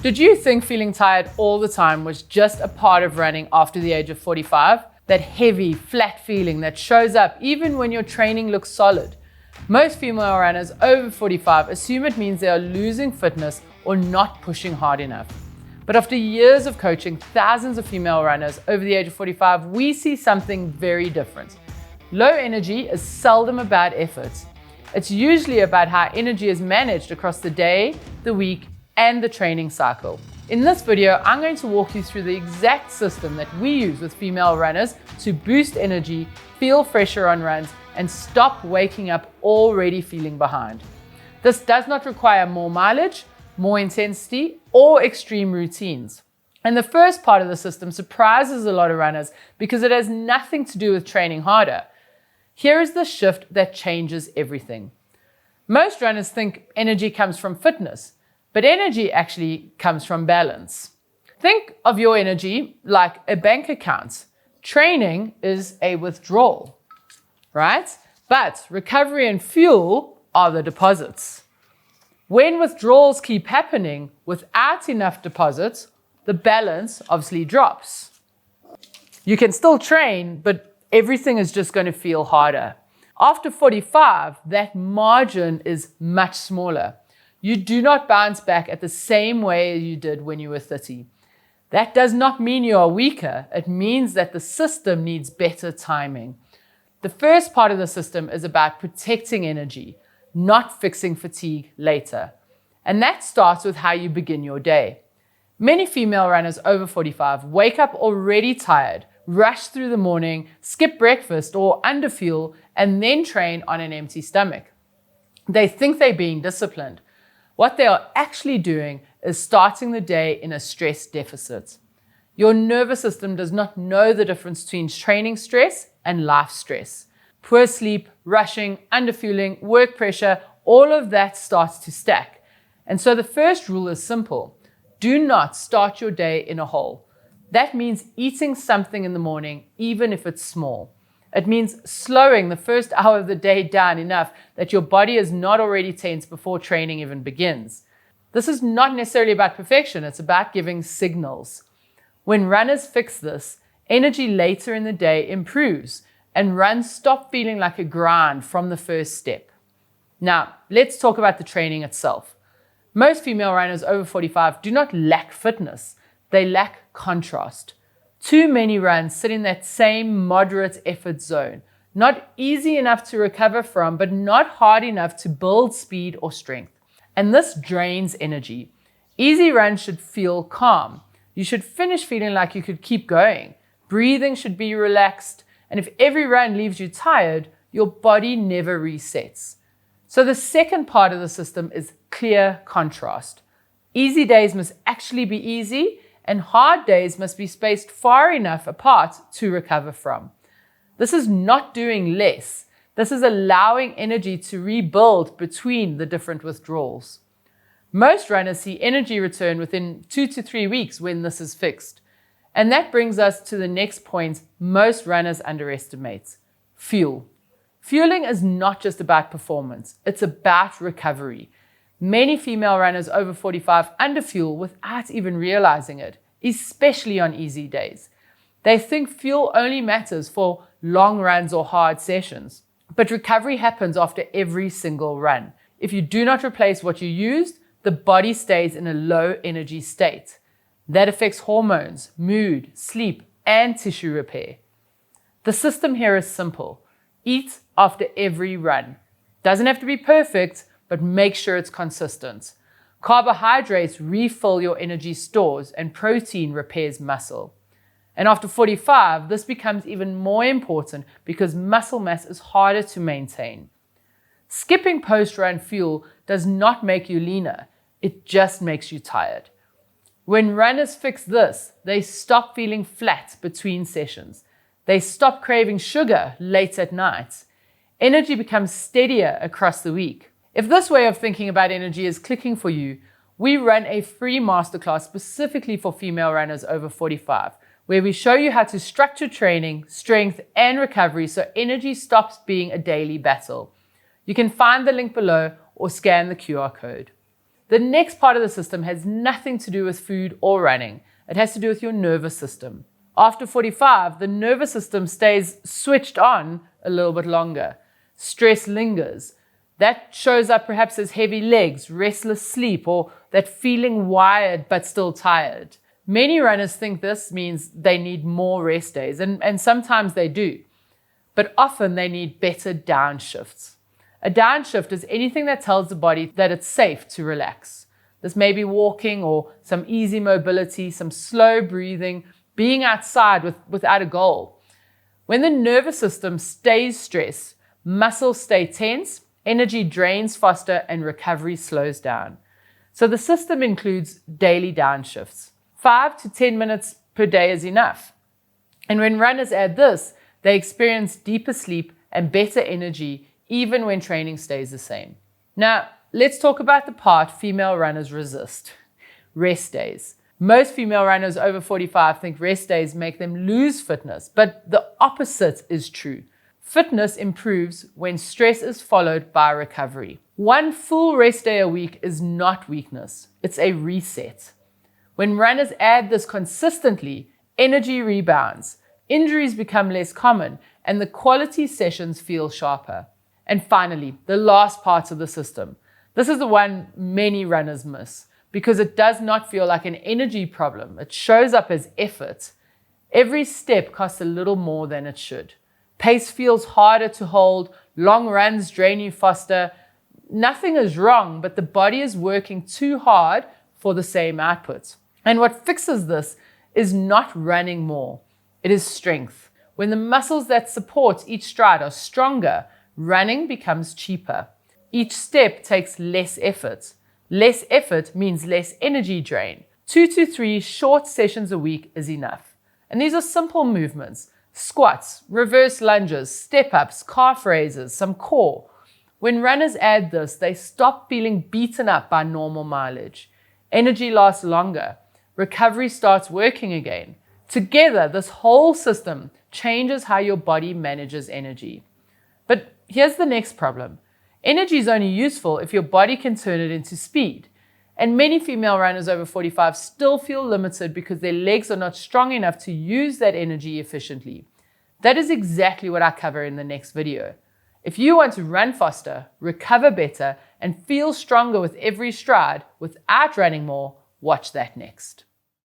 Did you think feeling tired all the time was just a part of running after the age of 45? That heavy, flat feeling that shows up even when your training looks solid. Most female runners over 45 assume it means they are losing fitness or not pushing hard enough. But after years of coaching thousands of female runners over the age of 45, we see something very different. Low energy is seldom about effort. It's usually about how energy is managed across the day, the week, and the training cycle. In this video, I'm going to walk you through the exact system that we use with female runners to boost energy, feel fresher on runs, and stop waking up already feeling behind. This does not require more mileage, more intensity, or extreme routines. And the first part of the system surprises a lot of runners because it has nothing to do with training harder. Here is the shift that changes everything. Most runners think energy comes from fitness, but energy actually comes from balance. Think of your energy like a bank account. Training is a withdrawal, right? But recovery and fuel are the deposits. When withdrawals keep happening without enough deposits, the balance obviously drops. You can still train, but everything is just going to feel harder. After 45, that margin is much smaller. You do not bounce back at the same way you did when you were 30. That does not mean you are weaker. It means that the system needs better timing. The first part of the system is about protecting energy, not fixing fatigue later. And that starts with how you begin your day. Many female runners over 45 wake up already tired, rush through the morning, skip breakfast or underfuel, and then train on an empty stomach. They think they're being disciplined. What they are actually doing is starting the day in a stress deficit. Your nervous system does not know the difference between training stress and life stress. Poor sleep, rushing, underfueling, work pressure, all of that starts to stack. And so the first rule is simple. Do not start your day in a hole. That means eating something in the morning, even if it's small. It means slowing the first hour of the day down enough that your body is not already tense before training even begins. This is not necessarily about perfection, it's about giving signals. When runners fix this, energy later in the day improves and runs stop feeling like a grind from the first step. Now, let's talk about the training itself. Most female runners over 45 do not lack fitness, they lack contrast. Too many runs sit in that same moderate effort zone, not easy enough to recover from, but not hard enough to build speed or strength. And this drains energy. Easy runs should feel calm. You should finish feeling like you could keep going. Breathing should be relaxed. And if every run leaves you tired, your body never resets. So the second part of the system is clear contrast. Easy days must actually be easy, and hard days must be spaced far enough apart to recover from. This is not doing less. This is allowing energy to rebuild between the different withdrawals. Most runners see energy return within 2 to 3 weeks when this is fixed. And that brings us to the next point most runners underestimate: fuel. Fueling is not just about performance, it's about recovery. Many female runners over 45 underfuel without even realizing it, especially on easy days. They think fuel only matters for long runs or hard sessions. But recovery happens after every single run. If you do not replace what you used, the body stays in a low energy state. That affects hormones, mood, sleep, and tissue repair. The system here is simple. Eat after every run. Doesn't have to be perfect, but make sure it's consistent. Carbohydrates refill your energy stores and protein repairs muscle. And after 45, this becomes even more important because muscle mass is harder to maintain. Skipping post-run fuel does not make you leaner, it just makes you tired. When runners fix this, they stop feeling flat between sessions. They stop craving sugar late at night. Energy becomes steadier across the week. If this way of thinking about energy is clicking for you, we run a free masterclass specifically for female runners over 45, where we show you how to structure training, strength, and recovery so energy stops being a daily battle. You can find the link below or scan the QR code. The next part of the system has nothing to do with food or running. It has to do with your nervous system. After 45, the nervous system stays switched on a little bit longer. Stress lingers. That shows up perhaps as heavy legs, restless sleep, or that feeling wired but still tired. Many runners think this means they need more rest days, and sometimes they do. But often they need better downshifts. A downshift is anything that tells the body that it's safe to relax. This may be walking or some easy mobility, some slow breathing, being outside without a goal. When the nervous system stays stressed, muscles stay tense, energy drains faster, and recovery slows down. So the system includes daily downshifts. 5 to 10 minutes per day is enough. And when runners add this, they experience deeper sleep and better energy even when training stays the same. Now, let's talk about the part female runners resist: rest days. Most female runners over 45 think rest days make them lose fitness, but the opposite is true. Fitness improves when stress is followed by recovery. One full rest day a week is not weakness, it's a reset. When runners add this consistently, energy rebounds, injuries become less common, and the quality sessions feel sharper. And finally, the last part of the system. This is the one many runners miss because it does not feel like an energy problem. It shows up as effort. Every step costs a little more than it should. Pace feels harder to hold. Long runs drain you faster. Nothing is wrong, but the body is working too hard for the same output. And what fixes this is not running more. It is strength. When the muscles that support each stride are stronger, running becomes cheaper. Each step takes less effort. Less effort means less energy drain. 2 to 3 short sessions a week is enough. And these are simple movements: squats, reverse lunges, step-ups, calf raises, some core. When runners add this, they stop feeling beaten up by normal mileage. Energy lasts longer. Recovery starts working again. Together, this whole system changes how your body manages energy. But here's the next problem. Energy is only useful if your body can turn it into speed. And many female runners over 45 still feel limited because their legs are not strong enough to use that energy efficiently. That is exactly what I cover in the next video. If you want to run faster, recover better, and feel stronger with every stride without running more, watch that next.